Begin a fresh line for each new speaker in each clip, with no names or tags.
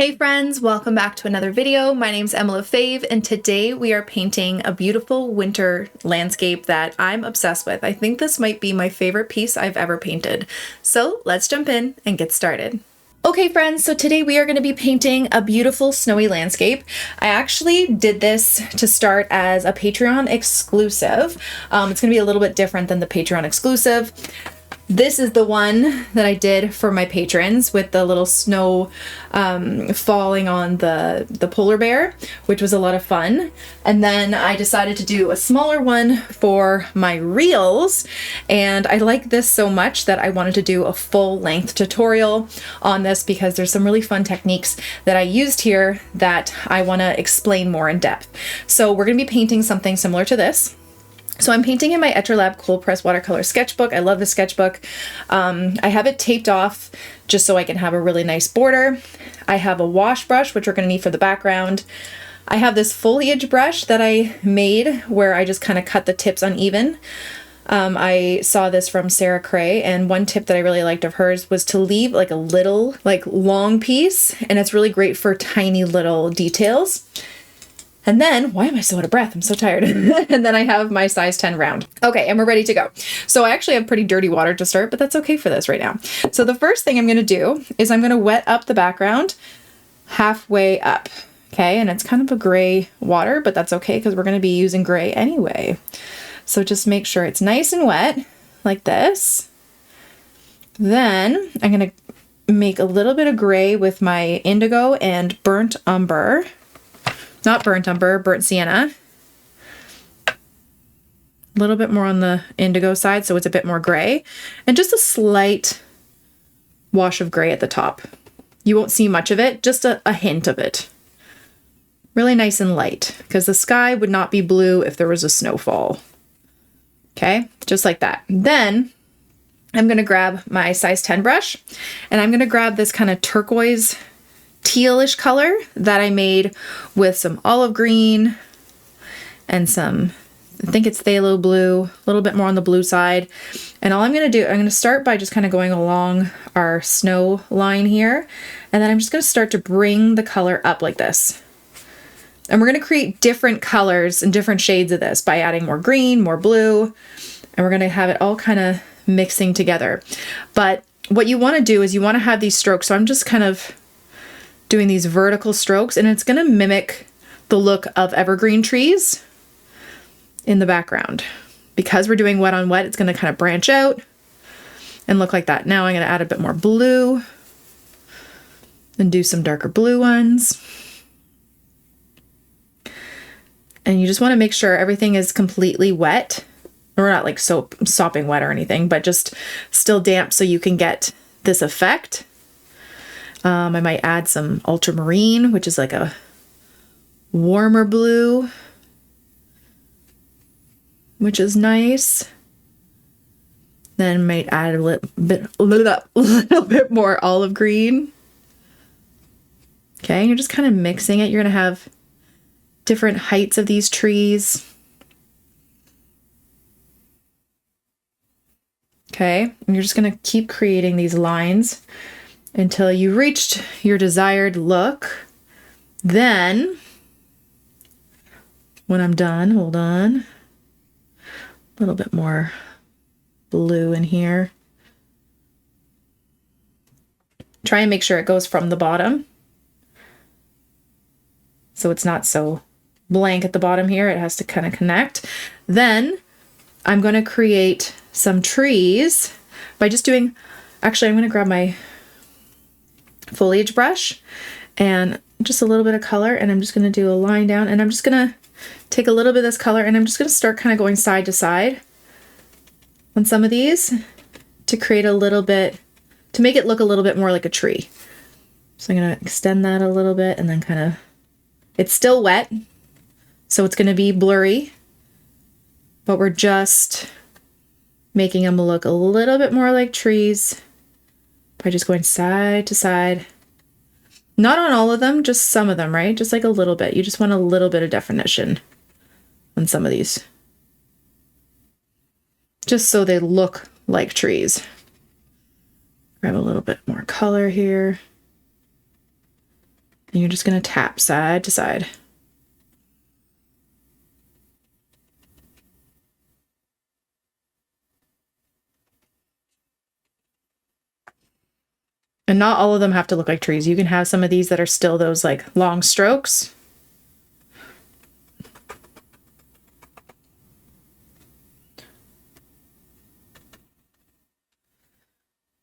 Hey friends, welcome back to another video. My name's Lefebvre, and today we are painting a beautiful winter landscape that I'm obsessed with. I think this might be my favorite piece I've ever painted. So let's jump in and get started. Okay friends, so today we are going to be painting a beautiful snowy landscape. I actually did this to start as a Patreon exclusive. It's going to be a little bit different than the Patreon exclusive. This is the one that I did for my patrons with the little snow falling on the polar bear, which was a lot of fun. And then I decided to do a smaller one for my reels. And I like this so much that I wanted to do a full length tutorial on this because there's some really fun techniques that I used here that I want to explain more in depth. So we're going to be painting something similar to this. So I'm painting in my Lab Cold Press Watercolor sketchbook. I love this sketchbook. I have it taped off just so I can have a really nice border. I have a wash brush, which we're going to need for the background. I have this foliage brush that I made where I just kind of cut the tips uneven. I saw this from Sarah Cray, and one tip that I really liked of hers was to leave like a little, long piece, and it's really great for tiny little details. And then, why am I so out of breath? I'm so tired. And then I have my size 10 round. Okay, and we're ready to go. So I actually have pretty dirty water to start, but that's okay for this right now. So the first thing I'm gonna do is I'm gonna wet up the background halfway up. Okay, and it's kind of a gray water, but that's okay because we're gonna be using gray anyway. So just make sure it's nice and wet, like this. Then I'm gonna make a little bit of gray with my indigo and burnt umber. Not burnt umber, burnt sienna. A little bit more on the indigo side, so it's a bit more gray. And just a slight wash of gray at the top. You won't see much of it, just a hint of it. Really nice and light, because the sky would not be blue if there was a snowfall. Okay, just like that. Then I'm gonna grab my size 10 brush, and I'm gonna grab this kind of turquoise tealish color that I made with some olive green and some, I think it's phthalo blue, a little bit more on the blue side. And all I'm going to do, I'm going to start by just kind of going along our snow line here. And then I'm just going to start to bring the color up like this. And we're going to create different colors and different shades of this by adding more green, more blue, and we're going to have it all kind of mixing together. But what you want to do is you want to have these strokes. So I'm just kind of doing these vertical strokes, and it's going to mimic the look of evergreen trees in the background. Because we're doing wet on wet, it's going to kind of branch out and look like that. Now I'm going to add a bit more blue and do some darker blue ones. And you just want to make sure everything is completely wet. We're not like sopping wet or anything, but just still damp so you can get this effect. I might add some ultramarine, which is like a warmer blue, which is nice. Then might add a little bit more olive green. Okay, and you're just kind of mixing it. You're going to have different heights of these trees. Okay, and you're just going to keep creating these lines until you reached your desired look. Then, when I'm done, hold on, a little bit more blue in here. Try and make sure it goes from the bottom, so it's not so blank at the bottom here. It has to kind of connect. Then I'm going to create some trees by just doing, actually I'm going to grab my foliage brush and just a little bit of color, and I'm just going to do a line down, and I'm just going to take a little bit of this color, and I'm just going to start kind of going side to side on some of these to create a little bit, to make it look a little bit more like a tree. So I'm going to extend that a little bit, and then kind of, it's still wet, so it's going to be blurry, but we're just making them look a little bit more like trees by just going side to side. Not on all of them, just some of them, right? Just like a little bit. You just want a little bit of definition on some of these. Just so they look like trees. Grab a little bit more color here. And you're just going to tap side to side. And not all of them have to look like trees. You can have some of these that are still those like long strokes.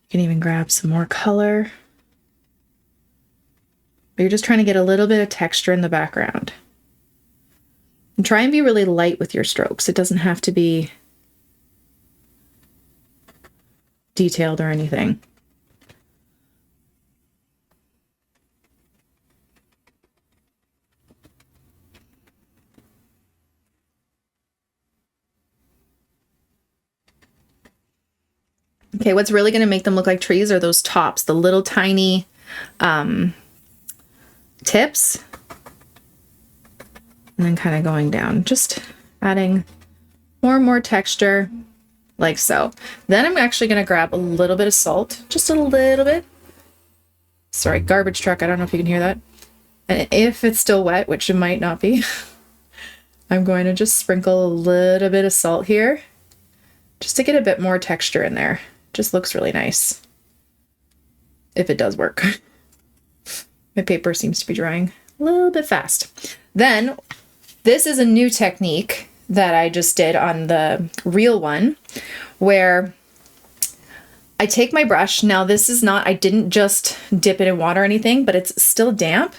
You can even grab some more color. But you're just trying to get a little bit of texture in the background. And try and be really light with your strokes. It doesn't have to be detailed or anything. Okay, what's really going to make them look like trees are those tops, the little tiny tips. And then kind of going down, just adding more and more texture, like so. Then I'm actually going to grab a little bit of salt, just a little bit. Sorry, garbage truck, I don't know if you can hear that. And if it's still wet, which it might not be, I'm going to just sprinkle a little bit of salt here, just to get a bit more texture in there. Just looks really nice. If it does work. My paper seems to be drying a little bit fast. Then, this is a new technique that I just did on the real one, where I take my brush. Now this is not, I didn't just dip it in water or anything, but it's still damp.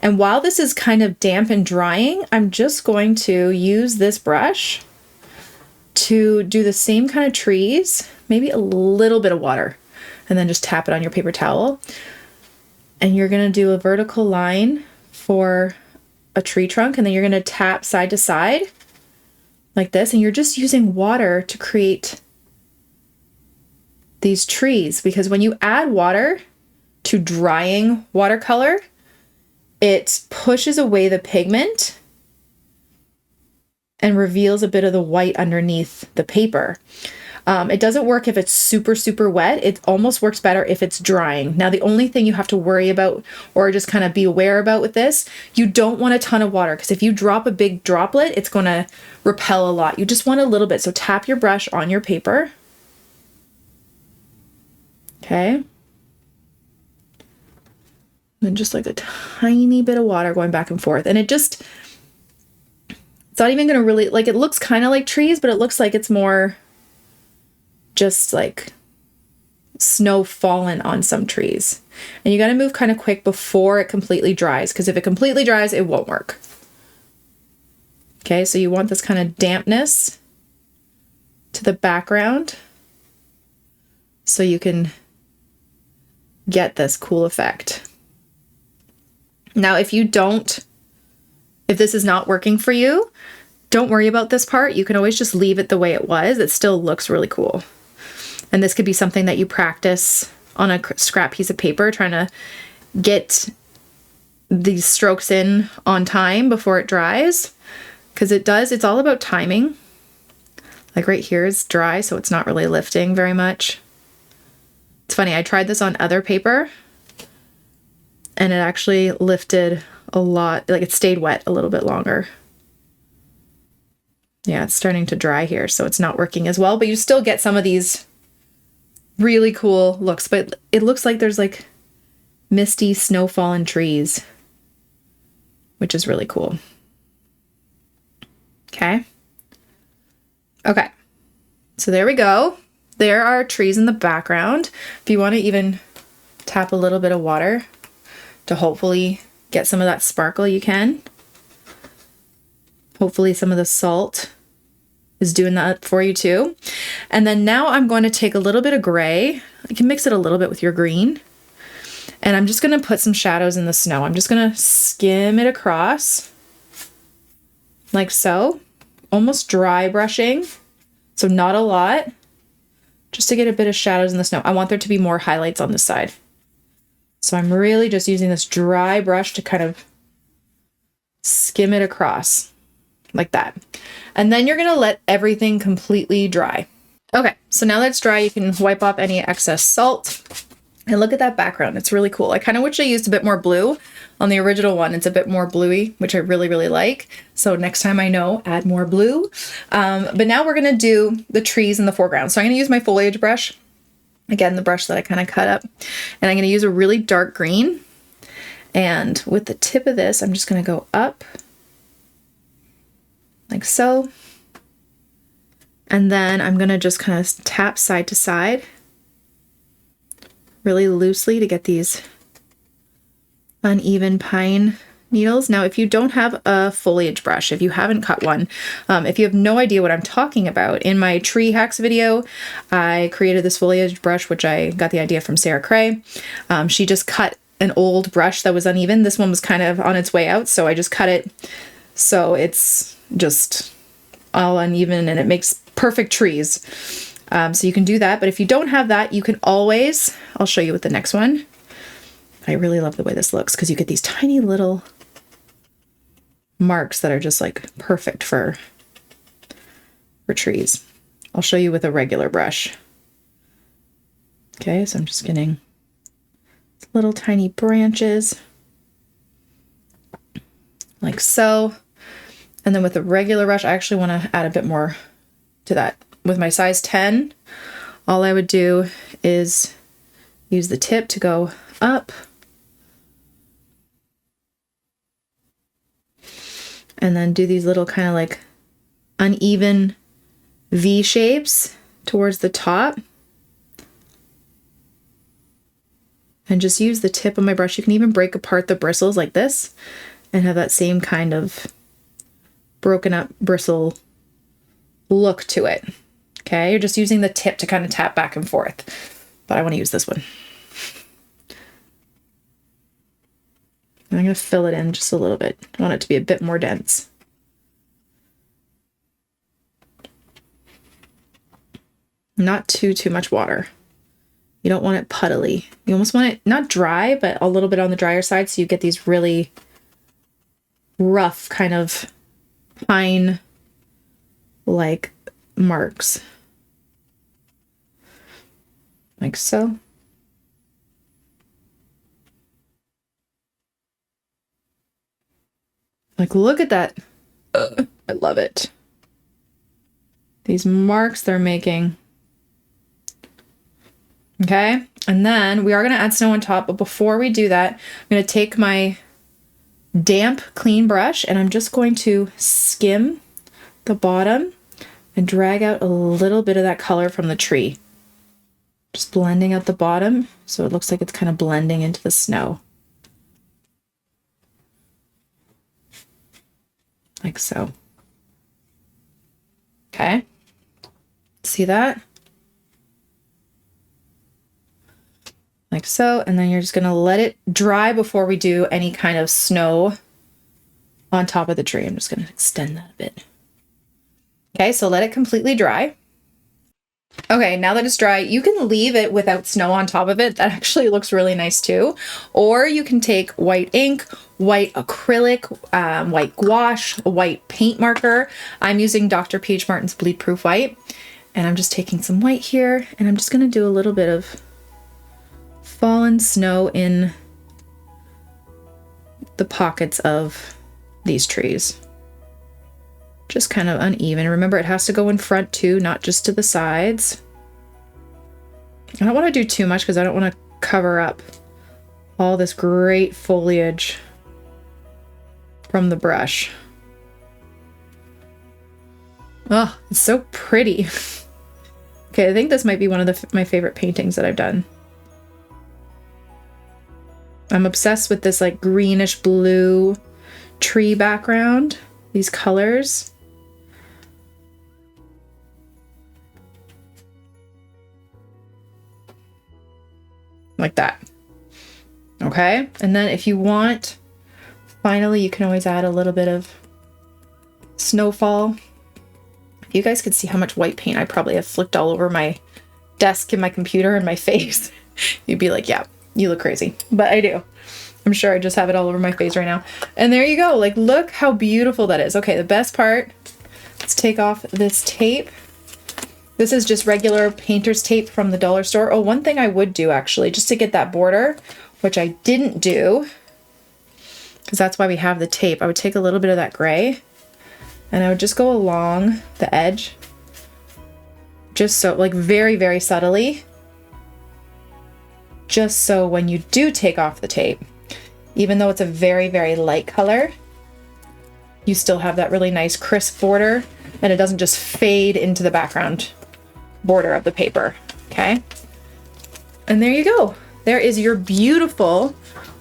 And while this is kind of damp and drying, I'm just going to use this brush to do the same kind of trees, maybe a little bit of water, and then just tap it on your paper towel. And you're going to do a vertical line for a tree trunk, and then you're going to tap side to side like this, and you're just using water to create these trees, because when you add water to drying watercolor, it pushes away the pigment and reveals a bit of the white underneath the paper. It doesn't work if it's super, super wet. It almost works better if it's drying. Now, the only thing you have to worry about or just kind of be aware about with this, you don't want a ton of water, because if you drop a big droplet, it's going to repel a lot. You just want a little bit. So tap your brush on your paper. Okay. And just like a tiny bit of water going back and forth. And it just, it's not even going to really, like, it looks kind of like trees, but it looks like it's more just like snow fallen on some trees. And you got to move kind of quick before it completely dries, because if it completely dries, it won't work. Okay, so you want this kind of dampness to the background so you can get this cool effect. Now, if this is not working for you, don't worry about this part. You can always just leave it the way it was. It still looks really cool. And this could be something that you practice on a scrap piece of paper, trying to get these strokes in on time before it dries. Because it's all about timing. Like right here is dry, so it's not really lifting very much. It's funny, I tried this on other paper, and it actually lifted a lot, like it stayed wet a little bit longer. Yeah, it's starting to dry here, so it's not working as well, but you still get some of these really cool looks, but it looks like there's like misty snow-fallen trees, which is really cool. Okay. Okay. So there we go. There are trees in the background. If you want to even tap a little bit of water to hopefully get some of that sparkle, you can. Hopefully some of the salt is doing that for you too. And then now I'm going to take a little bit of gray. You can mix it a little bit with your green. And I'm just going to put some shadows in the snow. I'm just going to skim it across like so, almost dry brushing. So not a lot, just to get a bit of shadows in the snow. I want there to be more highlights on this side. So I'm really just using this dry brush to kind of skim it across like that. And then you're going to let everything completely dry. Okay, so now that it's dry, you can wipe off any excess salt. And look at that background. It's really cool. I kind of wish I used a bit more blue. On the original one, it's a bit more bluey, which I really, really like. So next time I know, add more blue. But now we're going to do the trees in the foreground. So I'm going to use my foliage brush. Again, the brush that I kind of cut up. And I'm going to use a really dark green. And with the tip of this, I'm just going to go up like so. And then I'm going to just kind of tap side to side really loosely to get these uneven pine needles. Now, if you don't have a foliage brush, if you haven't cut one, if you have no idea what I'm talking about, in my tree hacks video, I created this foliage brush, which I got the idea from Sarah Cray. She just cut an old brush that was uneven. This one was kind of on its way out, so I just cut it so it's just all uneven and it makes perfect trees. So you can do that, but if you don't have that, you can always, I'll show you with the next one. I really love the way this looks because you get these tiny little marks that are just like perfect for trees. I'll show you with a regular brush. Okay, so I'm just getting little tiny branches like so. And then with a regular brush, I actually want to add a bit more to that. With my size 10, all I would do is use the tip to go up. And then do these little kind of like uneven V shapes towards the top. And just use the tip of my brush. You can even break apart the bristles like this and have that same kind of broken up bristle look to it. Okay, you're just using the tip to kind of tap back and forth. But I want to use this one. I'm going to fill it in just a little bit. I want it to be a bit more dense. Not too much water. You don't want it puddly. You almost want it not dry, but a little bit on the drier side so you get these really rough kind of pine like marks. Like so. Like, look at that. I love it. These marks they're making. Okay, and then we are going to add snow on top, but before we do that, I'm going to take my damp, clean brush, and I'm just going to skim the bottom and drag out a little bit of that color from the tree. Just blending out the bottom so it looks like it's kind of blending into the snow. Like so. Okay. See that? Like so, and then you're just gonna let it dry before we do any kind of snow on top of the tree. I'm just gonna extend that a bit. Okay, so let it completely dry. Okay, now that it's dry, you can leave it without snow on top of it. That actually looks really nice too. Or you can take white ink, white acrylic, white gouache, a white paint marker. I'm using Dr. P.H. Martin's Bleed Proof White. And I'm just taking some white here, and I'm just gonna do a little bit of fallen snow in the pockets of these trees. Just kind of uneven. Remember, it has to go in front too, not just to the sides. I don't want to do too much because I don't want to cover up all this great foliage from the brush. Oh, it's so pretty. Okay, I think this might be one of my favorite paintings that I've done. I'm obsessed with this like greenish blue tree background, these colors. Like that. Okay, and then if you want, finally, you can always add a little bit of snowfall. If you guys could see how much white paint I probably have flicked all over my desk and my computer and my face, you'd be like, yeah, you look crazy. But I do. I'm sure I just have it all over my face right now. And there you go. Like, look how beautiful that is. Okay, the best part, let's take off this tape. This is just regular painter's tape from the dollar store. Oh, one thing I would do actually, just to get that border, which I didn't do, because that's why we have the tape, I would take a little bit of that gray and I would just go along the edge, just so, like very, very subtly, just so when you do take off the tape, even though it's a very, very light color, you still have that really nice crisp border and it doesn't just fade into the background border of the paper, okay? And there you go. There is your beautiful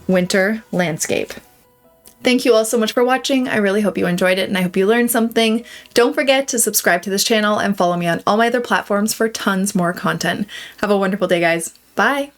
winter landscape. Thank you all so much for watching. I really hope you enjoyed it and I hope you learned something. Don't forget to subscribe to this channel and follow me on all my other platforms for tons more content. Have a wonderful day, guys. Bye.